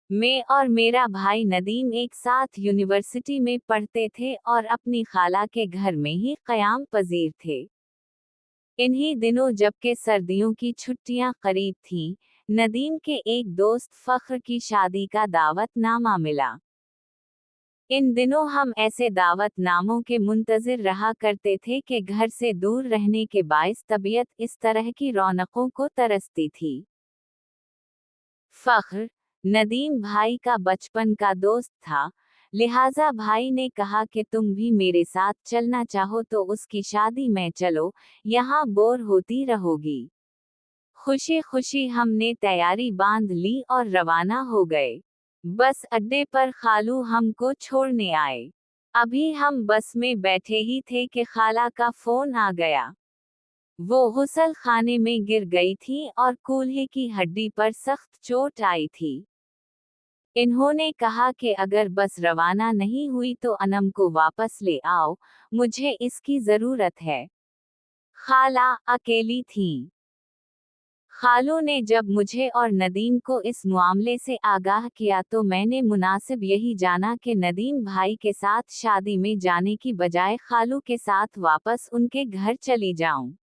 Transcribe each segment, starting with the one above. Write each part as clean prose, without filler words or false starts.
मैं और मेरा भाई नदीम एक साथ यूनिवर्सिटी में पढ़ते थे और अपनी खाला के घर में ही क़याम पजीर थे। इन्हीं दिनों जबकि सर्दियों की छुट्टियां करीब थीं, नदीम के एक दोस्त फ़ख्र की शादी का दावतनामा मिला। इन दिनों हम ऐसे दावतनामों के मुंतज़िर रहा करते थे कि घर से दूर रहने के बाइस तबीयत इस तरह की रौनकों को तरसती थी। फ़ख्र, नदीम भाई का बचपन का दोस्त था, लिहाजा भाई ने कहा कि तुम भी मेरे साथ चलना चाहो तो उसकी शादी में चलो, यहाँ बोर होती रहोगी। खुशी खुशी हमने तैयारी बांध ली और रवाना हो गए। बस अड्डे पर खालू हमको छोड़ने आए। अभी हम बस में बैठे ही थे कि खाला का फोन आ गया। वो गुसल खाने में गिर गई थी और कूल्हे की हड्डी पर सख्त चोट आई थी। इन्होंने कहा कि अगर बस रवाना नहीं हुई तो अनम को वापस ले आओ, मुझे इसकी जरूरत है। खाला अकेली थी। खालू ने जब मुझे और नदीम को इस मामले से आगाह किया तो मैंने मुनासिब यही जाना कि नदीम भाई के साथ शादी में जाने की बजाय खालू के साथ वापस उनके घर चली जाऊं।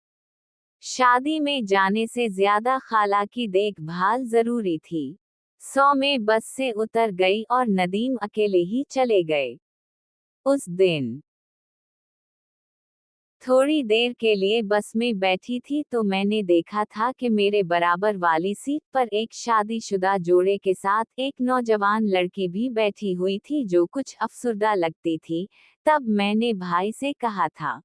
शादी में जाने से ज्यादा खाला की देखभाल जरूरी थी। 100 में बस से उतर गई और नदीम अकेले ही चले गए। उस दिन थोड़ी देर के लिए बस में बैठी थी तो मैंने देखा था कि मेरे बराबर वाली सीट पर एक शादीशुदा जोड़े के साथ एक नौजवान लड़की भी बैठी हुई थी जो कुछ अफसुर्दा लगती थी। तब मैंने भाई से कहा था,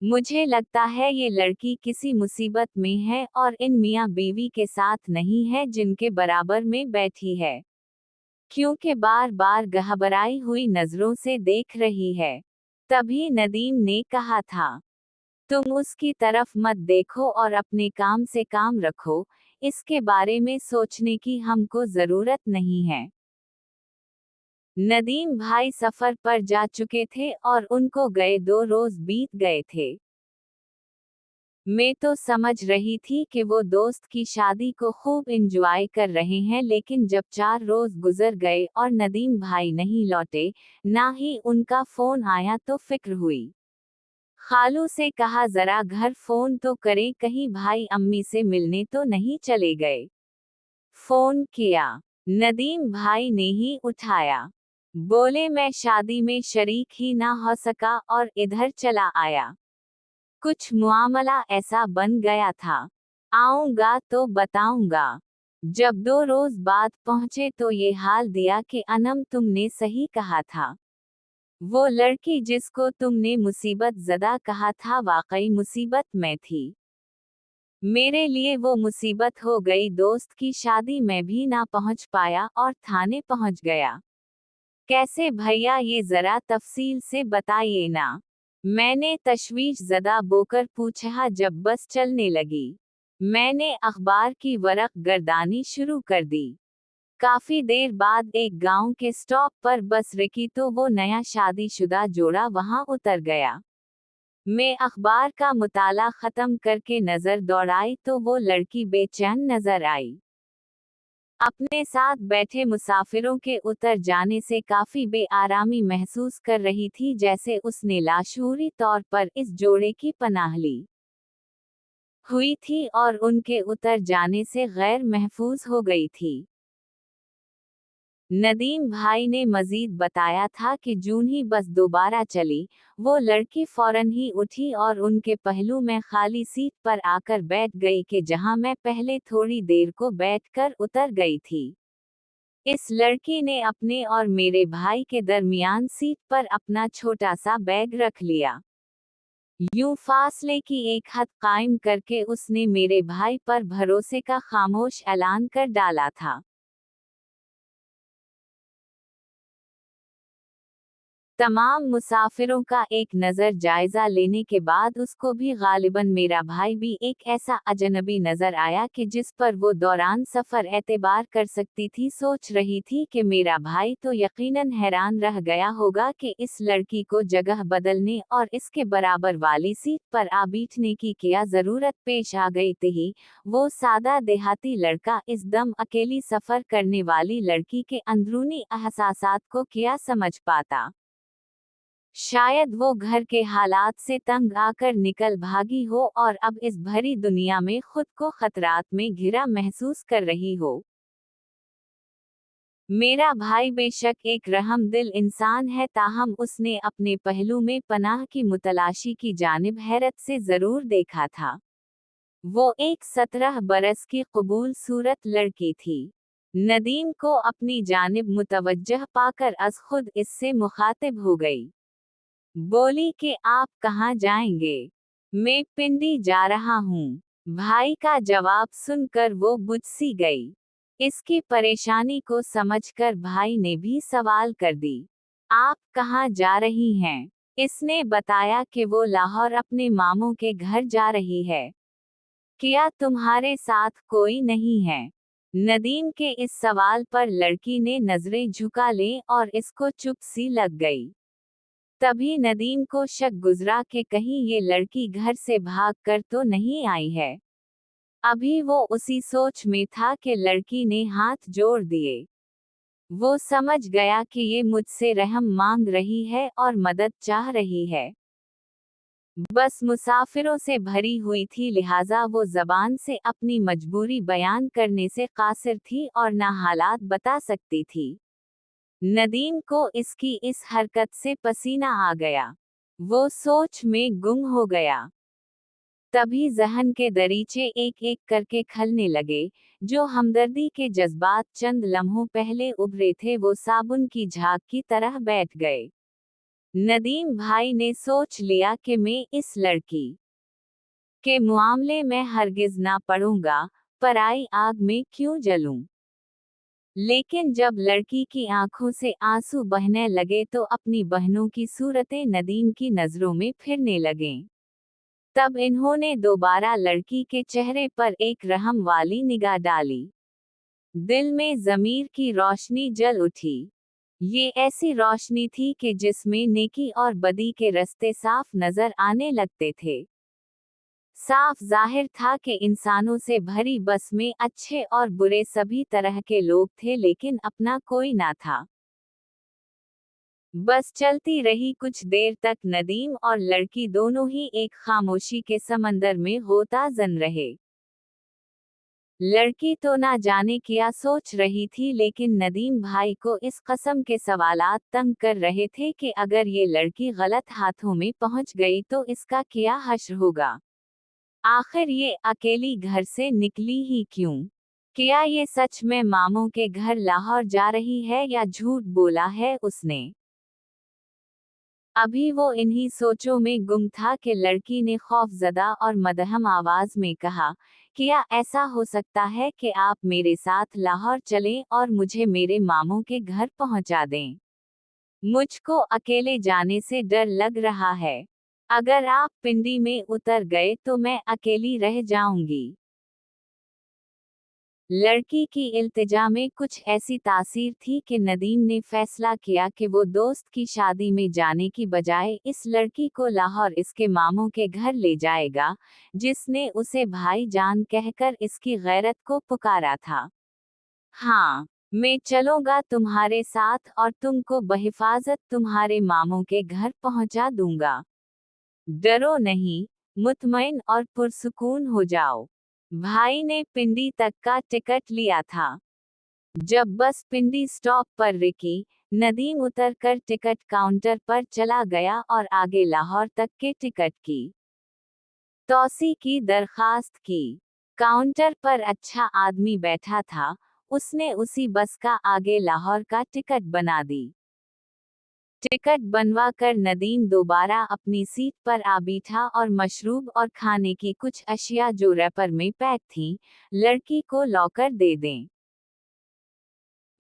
मुझे लगता है ये लड़की किसी मुसीबत में है और इन मियाँ बीवी के साथ नहीं है जिनके बराबर में बैठी है, क्योंकि बार बार घबराई हुई नजरों से देख रही है। तभी नदीम ने कहा था, तुम उसकी तरफ मत देखो और अपने काम से काम रखो, इसके बारे में सोचने की हमको जरूरत नहीं है। नदीम भाई सफर पर जा चुके थे और उनको गए 2 रोज बीत गए थे। मैं तो समझ रही थी कि वो दोस्त की शादी को खूब एंजॉय कर रहे हैं, लेकिन जब 4 रोज गुजर गए और नदीम भाई नहीं लौटे, ना ही उनका फोन आया तो फिक्र हुई। खालू से कहा जरा घर फोन तो करें, कहीं भाई अम्मी से मिलने तो नहीं चले गए। फोन किया, नदीम भाई ने ही उठाया। बोले मैं शादी में शरीक ही ना हो सका और इधर चला आया। कुछ मामला ऐसा बन गया था। आऊंगा तो बताऊंगा। जब 2 रोज बाद पहुंचे तो ये हाल दिया कि अनम तुमने सही कहा था। वो लड़की जिसको तुमने मुसीबत ज़दा कहा था वाकई मुसीबत में थी। मेरे लिए वो मुसीबत हो गई, दोस्त की शादी में भी ना पहुंच पाया और थाने पहुंच गया। कैसे भैया, ये जरा तफसील से बताइए ना। मैंने तशवीश ज़दा बोकर पूछा। जब बस चलने लगी, मैंने अखबार की वरक गर्दानी शुरू कर दी। काफी देर बाद एक गांव के स्टॉप पर बस रुकी तो वो नया शादीशुदा जोड़ा वहां उतर गया। मैं अखबार का मुताला खत्म करके नजर दौड़ाई तो वो लड़की बेचैन नजर आई। अपने साथ बैठे मुसाफिरों के उतर जाने से काफी बेआरामी महसूस कर रही थी, जैसे उसने लाशूरी तौर पर इस जोड़े की पनाह ली हुई थी और उनके उतर जाने से गैर महफूज हो गई थी। नदीम भाई ने मजीद बताया था कि जून ही बस दोबारा चली, वो लड़की फौरन ही उठी और उनके पहलू में खाली सीट पर आकर बैठ गई कि जहां मैं पहले थोड़ी देर को बैठकर उतर गई थी। इस लड़की ने अपने और मेरे भाई के दरमियान सीट पर अपना छोटा सा बैग रख लिया। यूं फासले की एक हद कायम करके उसने मेरे भाई पर भरोसे का खामोश ऐलान कर डाला था। तमाम मुसाफिरों का एक नज़र जायज़ा लेने के बाद उसको भी गालिबन मेरा भाई भी एक ऐसा अजनबी नज़र आया कि जिस पर वो दौरान सफ़र एतबार कर सकती थी। सोच रही थी कि मेरा भाई तो यकीनन हैरान रह गया होगा कि इस लड़की को जगह बदलने और इसके बराबर वाली सीट पर आ बैठने की क्या ज़रूरत पेश आ गई थी। वो सादा देहाती लड़का इस दम अकेली सफ़र करने वाली लड़की के अंदरूनी एहसासात को क्या समझ पाता। शायद वो घर के हालात से तंग आकर निकल भागी हो और अब इस भरी दुनिया में खुद को खतरात में घिरा महसूस कर रही हो। मेरा भाई बेशक एक रहमदिल इंसान है, ताहम उसने अपने पहलू में पनाह की मुतलाशी की जानिब हैरत से जरूर देखा था। वो एक 17 बरस की कबूल सूरत लड़की थी। नदीम को अपनी जानिब मुतवज्जह पाकर अज खुद इससे मुखातिब हो गई। बोली कि आप कहाँ जाएंगे? मैं पिंडी जा रहा हूँ। भाई का जवाब सुनकर वो बुझ-सी गई। इसकी परेशानी को समझकर भाई ने भी सवाल कर दी। आप कहाँ जा रही हैं? इसने बताया कि वो लाहौर अपने मामों के घर जा रही है। क्या तुम्हारे साथ कोई नहीं है? नदीम के इस सवाल पर लड़की ने नजरें झुका ली और इसको चुप सी लग गई। तभी नदीम को शक गुजरा कि कहीं ये लड़की घर से भाग कर तो नहीं आई है। अभी वो उसी सोच में था कि लड़की ने हाथ जोड़ दिए। वो समझ गया कि ये मुझसे रहम मांग रही है और मदद चाह रही है। बस मुसाफिरों से भरी हुई थी, लिहाजा वो जबान से अपनी मजबूरी बयान करने से कासिर थी और ना हालात बता सकती थी। नदीम को इसकी इस हरकत से पसीना आ गया। वो सोच में गुम हो गया। तभी जहन के दरीचे एक एक करके खलने लगे। जो हमदर्दी के जज्बात चंद लम्हों पहले उभरे थे वो साबुन की झाग की तरह बैठ गए। नदीम भाई ने सोच लिया कि मैं इस लड़की के मामले में हरगिज ना पड़ूंगा, पराई आग में क्यों जलूं। लेकिन जब लड़की की आंखों से आंसू बहने लगे तो अपनी बहनों की सूरतें नदीम की नजरों में फिरने लगें। तब इन्होंने दोबारा लड़की के चेहरे पर एक रहम वाली निगाह डाली। दिल में ज़मीर की रोशनी जल उठी। ये ऐसी रोशनी थी कि जिसमें नेकी और बदी के रास्ते साफ नजर आने लगते थे। साफ जाहिर था कि इंसानों से भरी बस में अच्छे और बुरे सभी तरह के लोग थे, लेकिन अपना कोई ना था। बस चलती रही। कुछ देर तक नदीम और लड़की दोनों ही एक खामोशी के समंदर में गोताज़न रहे। लड़की तो ना जाने क्या सोच रही थी, लेकिन नदीम भाई को इस कस्म के सवालात तंग कर रहे थे कि अगर ये लड़की गलत हाथों में पहुंच गई तो इसका क्या हश्र होगा। आखिर ये अकेली घर से निकली ही क्यों? क्या ये सच में मामों के घर लाहौर जा रही है या झूठ बोला है उसने? अभी वो इन्हीं सोचों में गुम था कि लड़की ने खौफजदा और मदहम आवाज में कहा, क्या ऐसा हो सकता है कि आप मेरे साथ लाहौर चलें और मुझे मेरे मामों के घर पहुंचा दें? मुझको अकेले जाने से डर लग रहा है। अगर आप पिंडी में उतर गए तो मैं अकेली रह जाऊंगी। लड़की की इल्तिजा में कुछ ऐसी तासीर थी कि नदीम ने फैसला किया कि वो दोस्त की शादी में जाने की बजाय इस लड़की को लाहौर इसके मामों के घर ले जाएगा, जिसने उसे भाईजान कहकर इसकी गैरत को पुकारा था। हाँ, मैं चलूंगा तुम्हारे साथ और तुमको बहिफाजत तुम्हारे मामों के घर पहुंचा दूंगा। डरो नहीं, मुतमईन और पुरसुकून हो जाओ। भाई ने पिंडी तक का टिकट लिया था। जब बस पिंडी स्टॉप पर रुकी, नदीम उतरकर टिकट काउंटर पर चला गया और आगे लाहौर तक के टिकट की तौसी की दरखास्त की। काउंटर पर अच्छा आदमी बैठा था, उसने उसी बस का आगे लाहौर का टिकट बना दी। टिकट बनवा कर नदीम दोबारा अपनी सीट पर आ बैठा और मशरूब और खाने की कुछ अशिया जो रैपर में पैक थीं, लड़की को लॉकर दे दें।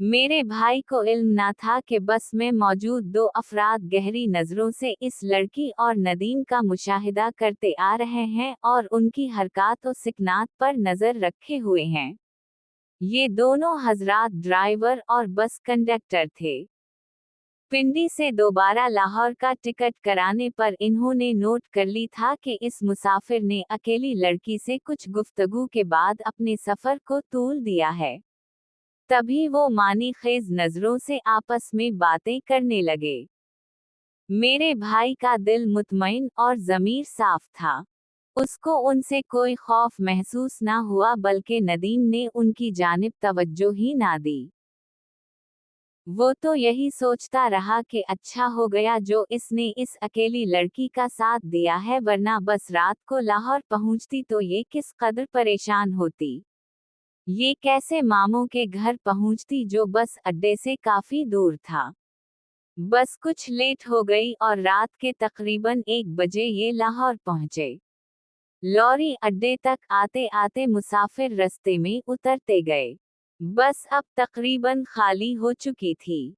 मेरे भाई को इल्म ना था कि बस में मौजूद दो अफराद गहरी नज़रों से इस लड़की और नदीम का मुशाहिदा करते आ रहे हैं और उनकी हरकत और सिकनात पर नज़र रखे हुए हैं। ये दोनों हजरात ड्राइवर और बस कंडक्टर थे। पिंडी से दोबारा लाहौर का टिकट कराने पर इन्होंने नोट कर ली था कि इस मुसाफिर ने अकेली लड़की से कुछ गुफ्तगू के बाद अपने सफ़र को तूल दिया है। तभी वो मानी खेज नजरों से आपस में बातें करने लगे। मेरे भाई का दिल मुतमईन और ज़मीर साफ था। उसको उनसे कोई खौफ महसूस ना हुआ, बल्कि नदीम ने उनकी जानिब तवज्जो ही ना दी। वो तो यही सोचता रहा कि अच्छा हो गया जो इसने इस अकेली लड़की का साथ दिया है, वरना बस रात को लाहौर पहुंचती तो ये किस कदर परेशान होती। ये कैसे मामों के घर पहुंचती जो बस अड्डे से काफी दूर था। बस कुछ लेट हो गई और रात के तकरीबन 1 बजे ये लाहौर पहुंचे। लॉरी अड्डे तक आते आते मुसाफिर रास्ते में उतरते गए। बस अब तकरीबन खाली हो चुकी थी।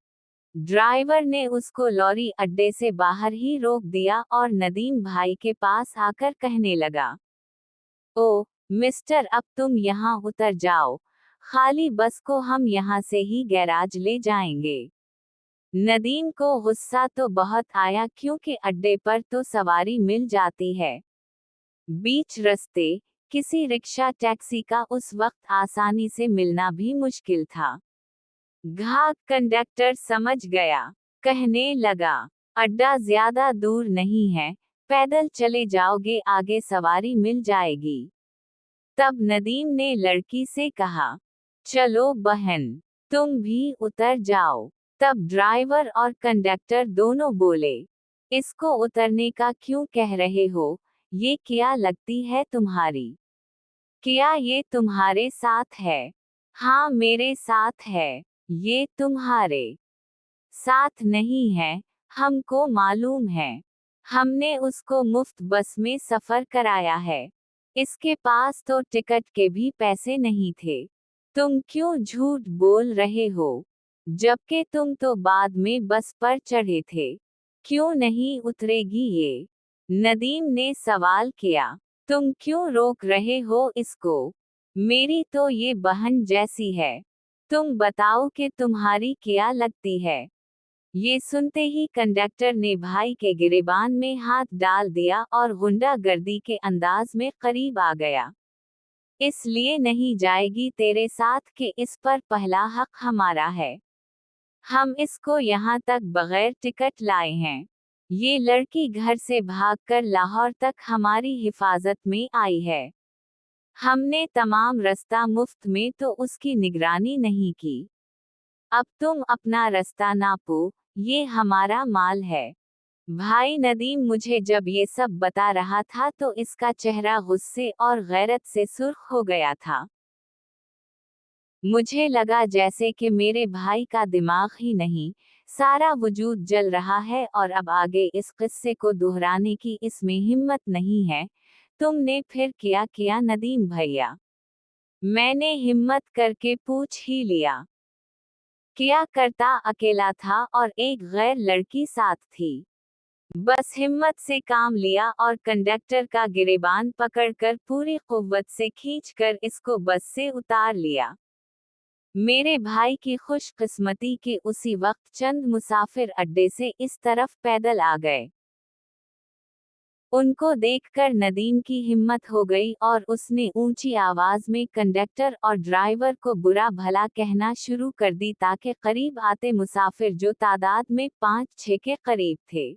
ड्राइवर ने उसको लॉरी अड्डे से बाहर ही रोक दिया और नदीम भाई के पास आकर कहने लगा, ओ मिस्टर, अब तुम यहाँ उतर जाओ। खाली बस को हम यहाँ से ही गैराज ले जाएंगे। नदीम को गुस्सा तो बहुत आया, क्योंकि अड्डे पर तो सवारी मिल जाती है। बीच रास्ते किसी रिक्शा टैक्सी का उस वक्त आसानी से मिलना भी मुश्किल था। घाट कंडक्टर समझ गया। कहने लगा, अड्डा ज्यादा दूर नहीं है, पैदल चले जाओगे, आगे सवारी मिल जाएगी। तब नदीम ने लड़की से कहा, चलो बहन, तुम भी उतर जाओ। तब ड्राइवर और कंडक्टर दोनों बोले, इसको उतरने का क्यों कह रहे हो? ये क्या लगती है तुम्हारी? क्या ये तुम्हारे साथ है? हाँ, मेरे साथ है। ये तुम्हारे साथ नहीं है, हमको मालूम है। हमने उसको मुफ्त बस में सफर कराया है। इसके पास तो टिकट के भी पैसे नहीं थे। तुम क्यों झूठ बोल रहे हो? जबकि तुम तो बाद में बस पर चढ़े थे। क्यों नहीं उतरेगी ये? नदीम ने सवाल किया। तुम क्यों रोक रहे हो इसको? मेरी तो ये बहन जैसी है। तुम बताओ कि तुम्हारी क्या लगती है? ये सुनते ही कंडक्टर ने भाई के गिरेबान में हाथ डाल दिया और गुंडागर्दी के अंदाज में करीब आ गया। इसलिए नहीं जाएगी तेरे साथ कि इस पर पहला हक हमारा है। हम इसको यहाँ तक बगैर टिकट लाए हैं। ये लड़की घर से भागकर लाहौर तक हमारी हिफाजत में आई है। हमने तमाम रास्ता मुफ्त में तो उसकी निगरानी नहीं की। अब तुम अपना रास्ता नापो, ये हमारा माल है। भाई नदीम मुझे जब ये सब बता रहा था तो इसका चेहरा गुस्से और गैरत से सुर्ख हो गया था। मुझे लगा जैसे कि मेरे भाई का दिमाग ही नहीं, सारा वजूद जल रहा है और अब आगे इस किस्से को दोहराने की इसमें हिम्मत नहीं है। तुमने फिर क्या किया नदीम भैया? मैंने हिम्मत करके पूछ ही लिया। क्या करता, अकेला था और एक गैर लड़की साथ थी। बस हिम्मत से काम लिया और कंडक्टर का गिरेबान पकड़कर पूरी कुव्वत से खींचकर इसको बस से उतार लिया। मेरे भाई की खुशकिस्मती के उसी वक्त चंद मुसाफिर अड्डे से इस तरफ पैदल आ गए। उनको देखकर नदीम की हिम्मत हो गई और उसने ऊंची आवाज में कंडक्टर और ड्राइवर को बुरा भला कहना शुरू कर दी, ताकि करीब आते मुसाफिर, जो तादाद में 5-6 के करीब थे,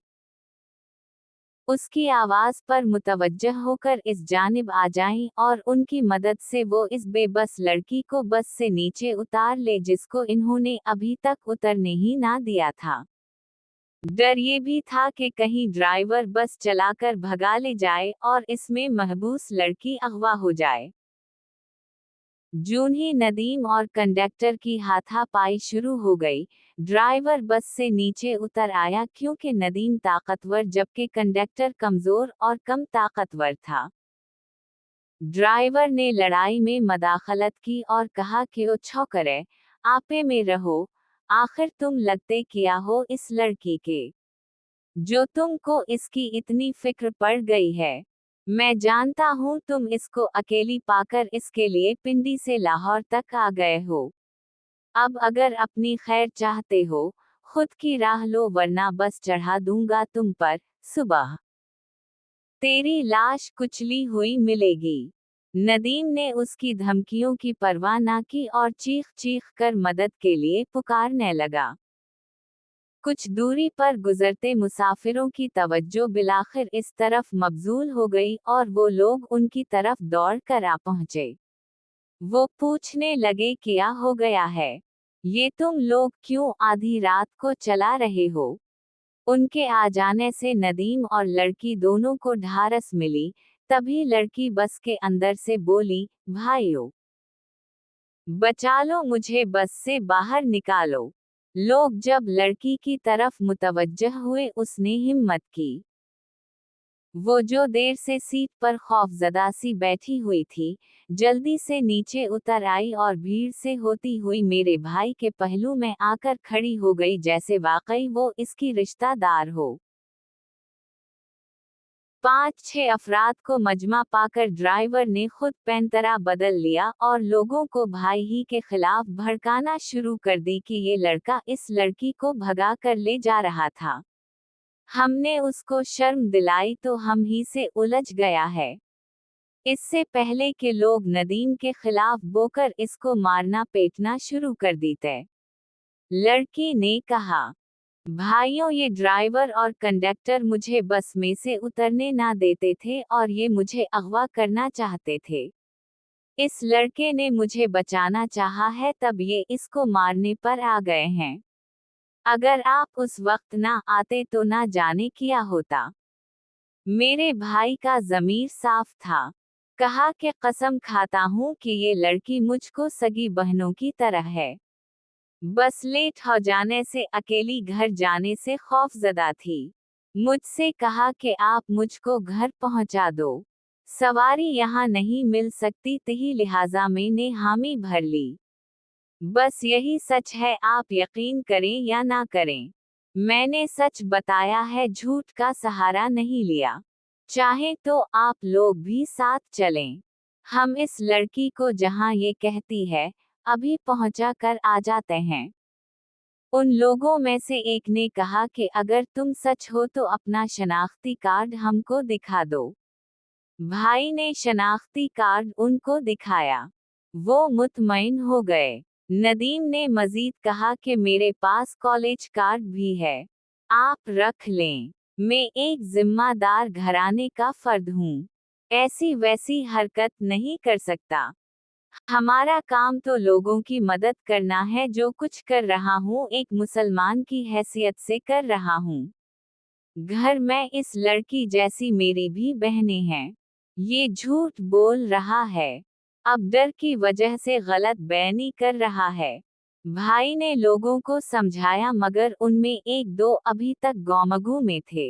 उसकी आवाज पर मुतवज्जह होकर इस जानिब आ जाएं और उनकी मदद से वो इस बेबस लड़की को बस से नीचे उतार ले, जिसको इन्होंने अभी तक उतरने ही ना दिया था। डर ये भी था कि कहीं ड्राइवर बस चलाकर भगा ले जाए और इसमें महबूस लड़की अगवा हो जाए। जून ही नदीम और कंडक्टर की हाथापाई शुरू हो गई। ड्राइवर बस से नीचे उतर आया, क्योंकि नदीम ताकतवर जबकि कंडक्टर कमजोर और कम ताकतवर था। ड्राइवर ने लड़ाई में मदाखलत की और कहा कि ओ छोकरे, आपे में रहो, आखिर तुम लगते क्या हो इस लड़की के, जो तुमको इसकी इतनी फिक्र पड़ गई है। मैं जानता हूँ तुम इसको अकेली पाकर इसके लिए पिंडी से लाहौर तक आ गए हो। अब अगर अपनी खैर चाहते हो, खुद की राह लो, वरना बस चढ़ा दूंगा तुम पर, सुबह तेरी लाश कुचली हुई मिलेगी। नदीम ने उसकी धमकियों की परवाह न की और चीख चीख कर मदद के लिए पुकारने लगा। कुछ दूरी पर गुजरते मुसाफिरों की तवज्जो बिलाखिर इस तरफ मबजूल हो गई और वो लोग उनकी तरफ दौड़ कर आ पहुंचे। वो पूछने लगे क्या हो गया है, ये तुम लोग क्यों आधी रात को चला रहे हो। उनके आ जाने से नदीम और लड़की दोनों को ढारस मिली। तभी लड़की बस के अंदर से बोली, भाइयों बचा लो मुझे, बस से बाहर निकालो। लोग जब लड़की की तरफ मुतवज्जह हुए, उसने हिम्मत की। वो जो देर से सीट पर खौफजदा सी बैठी हुई थी, जल्दी से नीचे उतर आई और भीड़ से होती हुई मेरे भाई के पहलू में आकर खड़ी हो गई, जैसे वाकई वो इसकी रिश्तेदार हो। 5-6 अफराद को मजमा पाकर ड्राइवर ने खुद पैंतरा बदल लिया और लोगों को भाई ही के खिलाफ भड़काना शुरू कर दी कि ये लड़का इस लड़की को भगा कर ले जा रहा था। हमने उसको शर्म दिलाई तो हम ही से उलझ गया है। इससे पहले के लोग नदीम के खिलाफ बोकर इसको मारना पीटना शुरू कर देते। लड़की ने कहा, भाइयों ये ड्राइवर और कंडक्टर मुझे बस में से उतरने ना देते थे और ये मुझे अगवा करना चाहते थे। इस लड़के ने मुझे बचाना चाहा है, तब ये इसको मारने पर आ गए हैं। अगर आप उस वक्त ना आते तो ना जाने क्या होता। मेरे भाई का ज़मीर साफ था। कहा कि कसम खाता हूँ कि ये लड़की मुझको सगी बहनों की तरह है। बस लेट हो जाने से, अकेली घर जाने से खौफजदा थी। मुझसे कहा कि आप मुझको घर पहुंचा दो, सवारी यहाँ नहीं मिल सकती थी, लिहाजा मैंने हामी भर ली। बस यही सच है, आप यकीन करें या ना करें। मैंने सच बताया है, झूठ का सहारा नहीं लिया। चाहे तो आप लोग भी साथ चलें। हम इस लड़की को जहां ये कहती है, अभी पहुंचा कर आ जाते हैं। उन लोगों में से एक ने कहा कि अगर तुम सच हो तो अपना शनाख्ती कार्ड हमको दिखा दो। भाई ने शनाख्ती कार्ड उनको दिखाया। वो मुतमईन हो गए। नदीम ने मजीद कहा कि मेरे पास कॉलेज कार्ड भी है, आप रख लें। मैं एक जिम्मेदार घराने का फर्द हूँ, ऐसी वैसी हरकत नहीं कर सकता। हमारा काम तो लोगों की मदद करना है। जो कुछ कर रहा हूँ एक मुसलमान की हैसियत से कर रहा हूँ। घर में इस लड़की जैसी मेरी भी बहनें हैं। ये झूठ बोल रहा है, अब डर की वजह से गलत बयानी कर रहा है। भाई ने लोगों को समझाया, मगर उनमें एक दो अभी तक गौमगू में थे।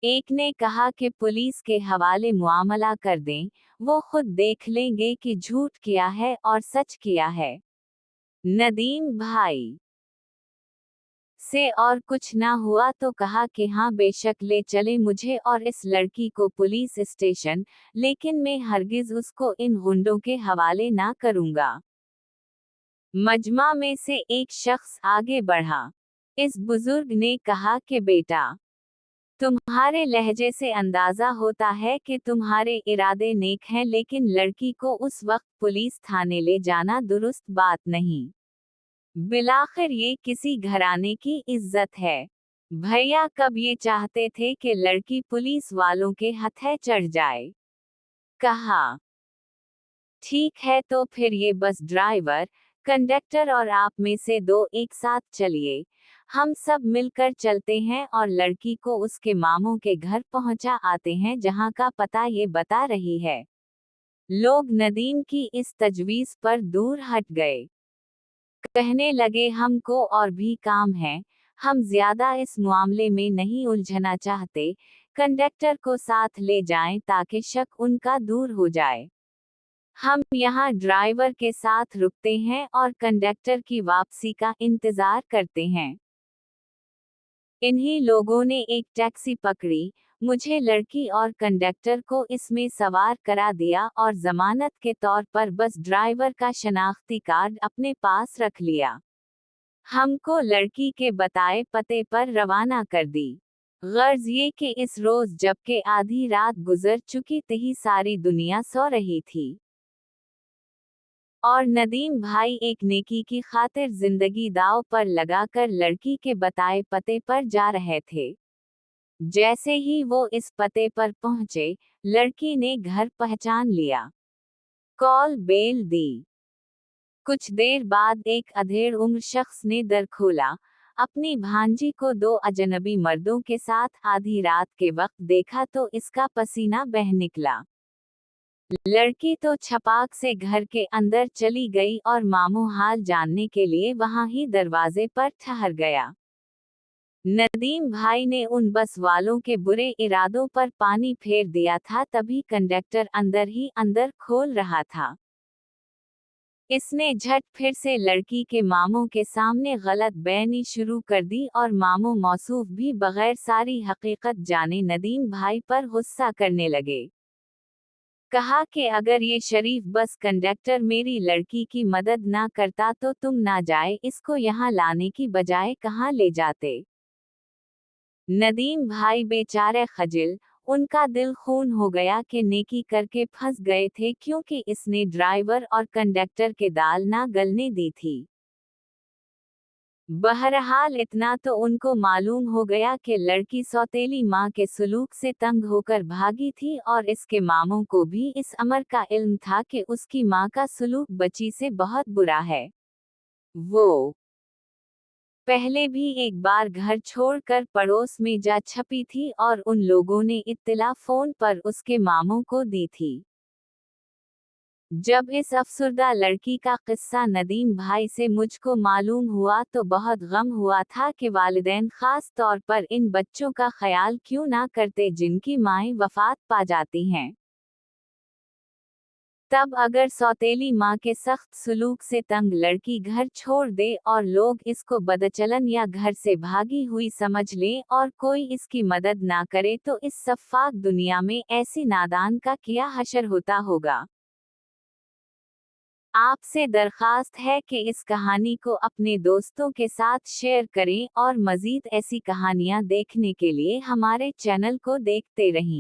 एक ने कहा कि पुलिस के हवाले मुआमला कर दें, वो खुद देख लेंगे कि झूठ किया है और सच किया है। नदीम भाई से और कुछ ना हुआ तो कहा कि हाँ बेशक ले चले मुझे और इस लड़की को पुलिस स्टेशन, लेकिन मैं हरगिज उसको इन गुंडों के हवाले ना करूँगा। मजमा में से एक शख्स आगे बढ़ा। इस बुजुर्ग ने कहा कि बेटा, तुम्हारे लहजे से अंदाजा होता है कि तुम्हारे इरादे नेक हैं, लेकिन लड़की को उस वक्त पुलिस थाने ले जाना दुरुस्त बात नहीं। बिलाखिर ये किसी घराने की इज्जत है। भैया कब ये चाहते थे कि लड़की पुलिस वालों के हथे चढ़ जाए। कहा, ठीक है तो फिर ये बस ड्राइवर, कंडक्टर और आप में से दो एक साथ चलिए। हम सब मिलकर चलते हैं और लड़की को उसके मामों के घर पहुंचा आते हैं, जहां का पता ये बता रही है। लोग नदीम की इस तजवीज पर दूर हट गए। कहने लगे, हमको और भी काम है, हम ज्यादा इस मामले में नहीं उलझना चाहते। कंडक्टर को साथ ले जाएं ताकि शक उनका दूर हो जाए। हम यहाँ ड्राइवर के साथ रुकते हैं और कंडक्टर की वापसी का इंतजार करते हैं। इन्हीं लोगों ने एक टैक्सी पकड़ी, मुझे लड़की और कंडक्टर को इसमें सवार करा दिया और जमानत के तौर पर बस ड्राइवर का शनाख्ती कार्ड अपने पास रख लिया। हमको लड़की के बताए पते पर रवाना कर दी। गर्ज ये कि इस रोज जबकि आधी रात गुजर चुकी थी, सारी दुनिया सो रही थी और नदीम भाई एक नेकी की खातिर जिंदगी दांव पर लगाकर लड़की के बताए पते पर जा रहे थे। जैसे ही वो इस पते पर पहुंचे, लड़की ने घर पहचान लिया। कॉल बेल दी। कुछ देर बाद एक अधेड़ उम्र शख्स ने दर खोला। अपनी भांजी को दो अजनबी मर्दों के साथ आधी रात के वक्त देखा तो इसका पसीना बह निकला। लड़की तो छपाक से घर के अंदर चली गई और मामू हाल जानने के लिए वहां ही दरवाजे पर ठहर गया। नदीम भाई ने उन बस वालों के बुरे इरादों पर पानी फेर दिया था, तभी कंडक्टर अंदर ही अंदर खोल रहा था। इसने झट फिर से लड़की के मामों के सामने गलत बयानी शुरू कर दी और मामू मौसूफ भी बगैर सारी हकीकत जाने नदीम भाई पर गुस्सा करने लगे। कहा कि अगर ये शरीफ बस कंडक्टर मेरी लड़की की मदद ना करता तो तुम ना जाए इसको यहाँ लाने की बजाय कहाँ ले जाते। नदीम भाई बेचारे खजिल, उनका दिल खून हो गया कि नेकी करके फंस गए थे, क्योंकि इसने ड्राइवर और कंडक्टर के दाल ना गलने दी थी। बहरहाल इतना तो उनको मालूम हो गया कि लड़की सौतेली माँ के सलूक से तंग होकर भागी थी और इसके मामों को भी इस अमर का इल्म था कि उसकी माँ का सलूक बच्ची से बहुत बुरा है। वो पहले भी एक बार घर छोड़कर पड़ोस में जा छपी थी और उन लोगों ने इत्तला फोन पर उसके मामों को दी थी। जब इस अफसुर्दा लड़की का किस्सा नदीम भाई से मुझको मालूम हुआ तो बहुत गम हुआ था कि वालिदैन खास तौर पर इन बच्चों का ख्याल क्यों ना करते जिनकी माएं वफात पा जाती हैं। तब अगर सौतेली माँ के सख्त सलूक से तंग लड़की घर छोड़ दे और लोग इसको बदचलन या घर से भागी हुई समझ लें और कोई इसकी मदद ना करे तो इस सफ़ाक दुनिया में ऐसी नादान का क्या हशर होता होगा। आपसे दरखास्त है कि इस कहानी को अपने दोस्तों के साथ शेयर करें और मज़ीद ऐसी कहानियाँ देखने के लिए हमारे चैनल को देखते रहें।